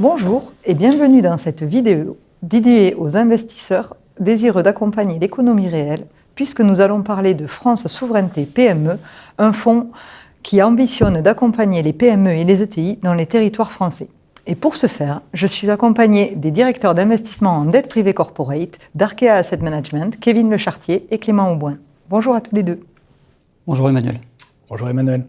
Bonjour et bienvenue dans cette vidéo dédiée aux investisseurs désireux d'accompagner l'économie réelle, puisque nous allons parler de France Souveraineté PME, un fonds qui ambitionne d'accompagner les PME et les ETI dans les territoires français. Et pour ce faire, je suis accompagnée des directeurs d'investissement en dette privée corporate d'Arkea Asset Management, Kevin Lechartier et Clément Aubouin. Bonjour à tous les deux. Bonjour Emmanuel. Bonjour Emmanuel.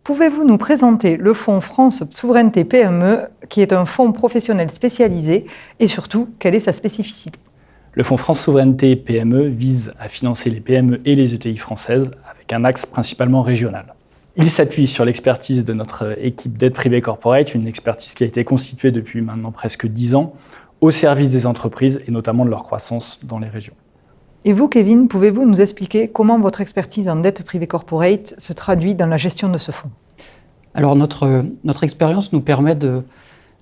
Pouvez-vous nous présenter le fonds France Souveraineté PME, qui est un fonds professionnel spécialisé, et surtout, quelle est sa spécificité ? Le fonds France Souveraineté PME vise à financer les PME et les ETI françaises avec un axe principalement régional. Il s'appuie sur l'expertise de notre équipe d'aide privée corporate, une expertise qui a été constituée depuis maintenant presque 10 ans, au service des entreprises et notamment de leur croissance dans les régions. Et vous, Kevin, pouvez-vous nous expliquer comment votre expertise en dette privée corporate se traduit dans la gestion de ce fonds ? Alors notre expérience nous permet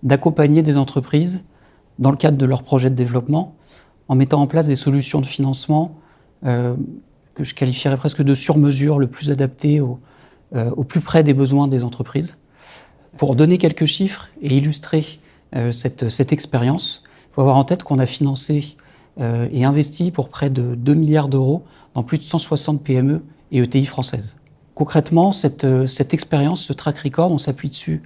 d'accompagner des entreprises dans le cadre de leurs projets de développement en mettant en place des solutions de financement que je qualifierais presque de sur-mesure, le plus adapté au plus près des besoins des entreprises. Pour donner quelques chiffres et illustrer cette expérience, il faut avoir en tête qu'on a financé et investi pour près de 2 milliards d'euros dans plus de 160 PME et ETI françaises. Concrètement, cette expérience, ce track record, on s'appuie dessus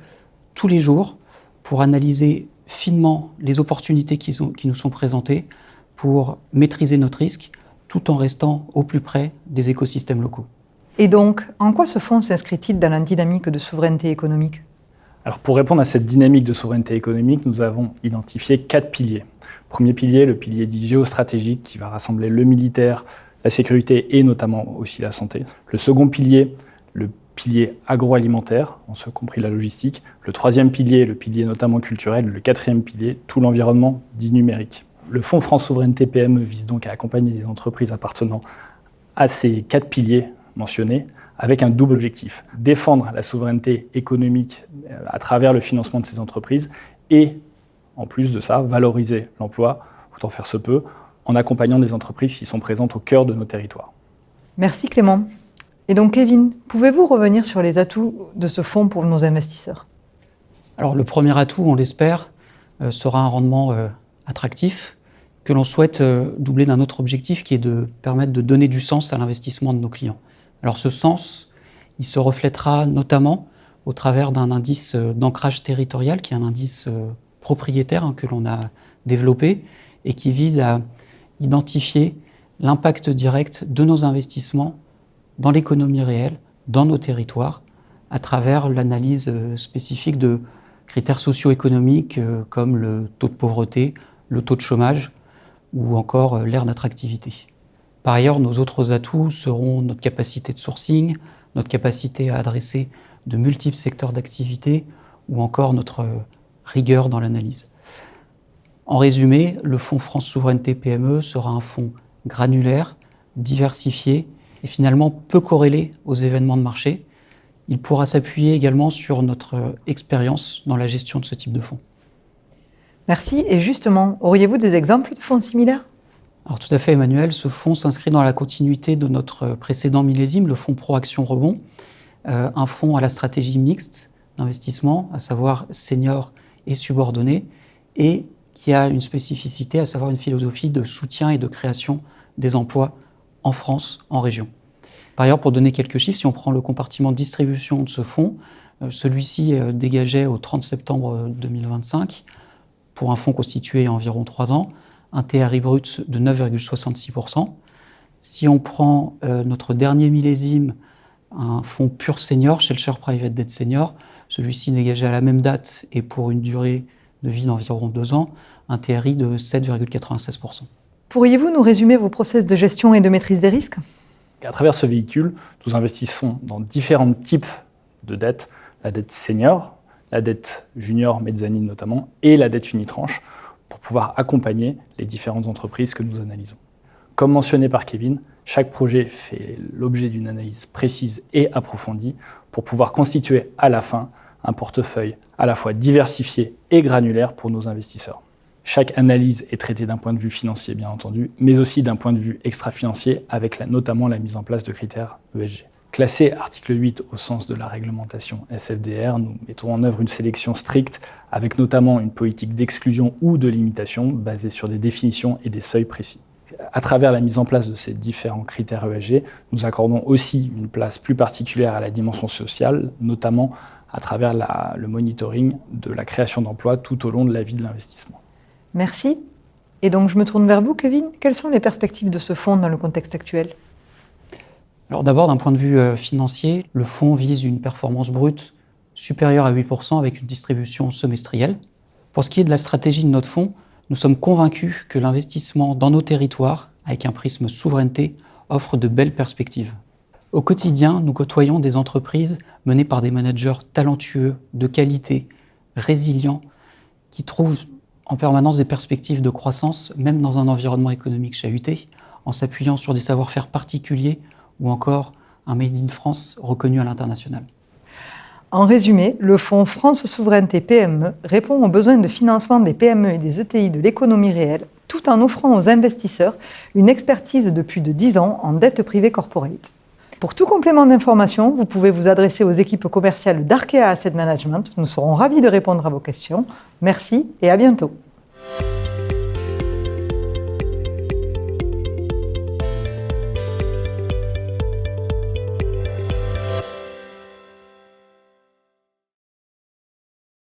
tous les jours pour analyser finement les opportunités qui nous sont présentées, pour maîtriser notre risque, tout en restant au plus près des écosystèmes locaux. Et donc, en quoi ce fonds s'inscrit-il dans la dynamique de souveraineté économique ? Alors pour répondre à cette dynamique de souveraineté économique, nous avons identifié 4 piliers. Premier pilier, le pilier dit géostratégique qui va rassembler le militaire, la sécurité et notamment aussi la santé. Le second pilier, le pilier agroalimentaire, en ce compris la logistique. Le troisième pilier, le pilier notamment culturel. Le quatrième pilier, tout l'environnement dit numérique. Le fonds France Souveraineté PME vise donc à accompagner des entreprises appartenant à ces 4 piliers mentionnés avec un double objectif. Défendre la souveraineté économique à travers le financement de ces entreprises et, en plus de ça, valoriser l'emploi, autant faire se peut, en accompagnant des entreprises qui sont présentes au cœur de nos territoires. Merci Clément. Et donc Kevin, pouvez-vous revenir sur les atouts de ce fonds pour nos investisseurs ? Alors le premier atout, on l'espère, sera un rendement attractif que l'on souhaite doubler d'un autre objectif qui est de permettre de donner du sens à l'investissement de nos clients. Alors ce sens, il se reflètera notamment au travers d'un indice d'ancrage territorial qui est un indice propriétaire que l'on a développé et qui vise à identifier l'impact direct de nos investissements dans l'économie réelle, dans nos territoires, à travers l'analyse spécifique de critères socio-économiques comme le taux de pauvreté, le taux de chômage ou encore l'ère d'attractivité. Par ailleurs, nos autres atouts seront notre capacité de sourcing, notre capacité à adresser de multiples secteurs d'activité ou encore notre rigueur dans l'analyse. En résumé, le fonds France Souveraineté PME sera un fonds granulaire, diversifié et finalement peu corrélé aux événements de marché. Il pourra s'appuyer également sur notre expérience dans la gestion de ce type de fonds. Merci. Et justement, auriez-vous des exemples de fonds similaires ? Alors tout à fait Emmanuel, ce fonds s'inscrit dans la continuité de notre précédent millésime, le fonds Proaction Rebond, un fonds à la stratégie mixte d'investissement, à savoir senior et subordonné, et qui a une spécificité, à savoir une philosophie de soutien et de création des emplois en France, en région. Par ailleurs, pour donner quelques chiffres, si on prend le compartiment de distribution de ce fonds, celui-ci dégageait au 30 septembre 2025, pour un fonds constitué il y a environ 3 ans, un TRI brut de 9,66%. Si on prend notre dernier millésime, un fonds pur senior, Share Private Debt Senior, celui-ci dégageait à la même date et pour une durée de vie d'environ 2 ans, un TRI de 7,96%. Pourriez-vous nous résumer vos process de gestion et de maîtrise des risques ? À travers ce véhicule, nous investissons dans différents types de dettes, la dette senior, la dette junior, mezzanine notamment, et la dette unitranche, pour pouvoir accompagner les différentes entreprises que nous analysons. Comme mentionné par Kevin, chaque projet fait l'objet d'une analyse précise et approfondie pour pouvoir constituer à la fin un portefeuille à la fois diversifié et granulaire pour nos investisseurs. Chaque analyse est traitée d'un point de vue financier, bien entendu, mais aussi d'un point de vue extra-financier, avec notamment la mise en place de critères ESG. Classé article 8 au sens de la réglementation SFDR, nous mettons en œuvre une sélection stricte avec notamment une politique d'exclusion ou de limitation basée sur des définitions et des seuils précis. À travers la mise en place de ces différents critères ESG, nous accordons aussi une place plus particulière à la dimension sociale, notamment à travers le monitoring de la création d'emplois tout au long de la vie de l'investissement. Merci. Et donc je me tourne vers vous, Kevin. Quelles sont les perspectives de ce fonds dans le contexte actuel ? Alors d'abord, d'un point de vue financier, le fonds vise une performance brute supérieure à 8% avec une distribution semestrielle. Pour ce qui est de la stratégie de notre fonds, nous sommes convaincus que l'investissement dans nos territoires, avec un prisme souveraineté, offre de belles perspectives. Au quotidien, nous côtoyons des entreprises menées par des managers talentueux, de qualité, résilients, qui trouvent en permanence des perspectives de croissance, même dans un environnement économique chahuté, en s'appuyant sur des savoir-faire particuliers ou encore un Made in France reconnu à l'international. En résumé, le fonds France Souveraineté PME répond aux besoins de financement des PME et des ETI de l'économie réelle, tout en offrant aux investisseurs une expertise de plus de 10 ans en dette privée corporate. Pour tout complément d'information, vous pouvez vous adresser aux équipes commerciales d'Arkea Asset Management. Nous serons ravis de répondre à vos questions. Merci et à bientôt.